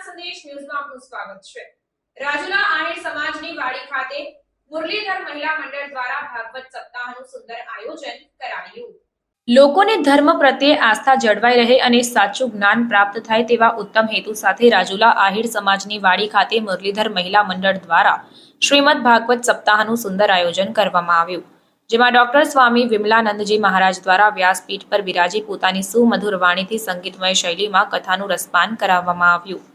સંદેશ ન્યૂઝમાં આપનું સ્વાગત છે। રાજુલા આહિર સમાજની વાડી ખાતે મુરલીધર મહિલા મંડળ દ્વારા ભાગવત સપ્તાહનું સુંદર આયોજન કરાયું। લોકોને ધર્મ પ્રત્યે આસ્થા જળવાઈ રહે અને સાચું જ્ઞાન પ્રાપ્ત થાય તેવા ઉત્તમ હેતુ સાથે રાજુલા આહિર સમાજની વાડી ખાતે મુરલીધર મહિલા મંડળ દ્વારા શ્રીમદ ભાગવત સપ્તાહનું સુંદર આયોજન કરવામાં આવ્યું, જેમાં ડોક્ટર સ્વામી વિમલાનંદજી મહારાજ દ્વારા વ્યાસપીઠ પર બિરાજી પોતાની સુમધુર વાણીથી સંગીતમય શૈલીમાં કથાનું રસપાન કરાવવામાં આવ્યું।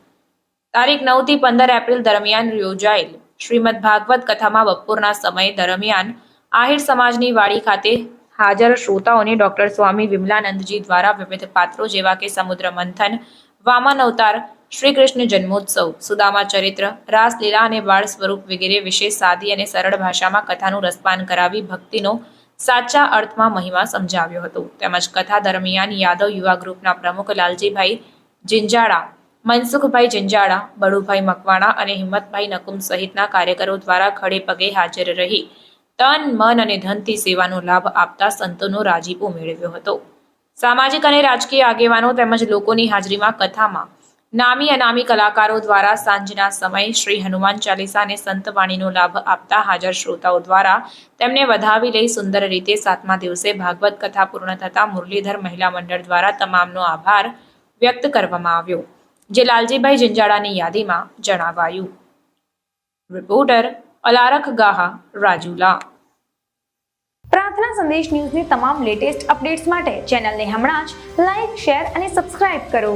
તારીખ 9 થી 15 એપ્રિલ દરમિયાન યોજાયેલ શ્રીમદ ભાગવત કથામાં બપોરના સમય દરમિયાન આહિર સમાજની વાડી ખાતે હાજર શ્રોતાઓને ડોક્ટર સ્વામી વિમલાનંદજી દ્વારા વિવિધ પાત્રો જેવા કે સમુદ્ર મંથન, વામન અવતાર, શ્રી કૃષ્ણ જન્મોત્સવ, સુદામા ચરિત્ર, રાસલીલા અને બાળ સ્વરૂપ વગેરે વિશે સાદી અને સરળ ભાષામાં કથાનું રસપાન કરાવી ભક્તિનો સાચા અર્થમાં મહિમા સમજાવ્યો હતો। તેમજ કથા દરમિયાન યાદવ યુવા ગ્રુપના પ્રમુખ લાલજીભાઈ જિંજાળા, મનસુખભાઈ જિંજાળા, બળુભાઈ મકવાણા અને હિંમતભાઈ નકુમ સહિતના કાર્યકરો દ્વારા ખડે પગે હાજર રહી તન, મન અને ધનથી સેવાનો લાભ આપતા સંતોનો રાજીપો મેળવ્યો હતો। સામાજિક અને રાજકીય આગેવાનો તેમજ લોકોની હાજરીમાં કથામાં નામી અનામી કલાકારો દ્વારા સાંજના સમયે શ્રી હનુમાન ચાલીસા અને સંતવાણીનો લાભ આપતા હાજર શ્રોતાઓ દ્વારા તેમને વધાવી લઈ સુંદર રીતે 7મા દિવસે ભાગવત કથા પૂર્ણ થતા મુરલીધર મહિલા મંડળ દ્વારા તમામનો આભાર વ્યક્ત કરવામાં આવ્યો, જે લાલજીભાઈ જિંજાળાની યાદીમાં જણાવાયું। રિપોર્ટર અલારખ ગાહા, રાજુલા। પ્રાર્થના સંદેશ ન્યૂઝની તમામ લેટેસ્ટ અપડેટ્સ માટે ચેનલને હમણાં જ લાઇક, શેર અને સબસ્ક્રાઇબ કરો।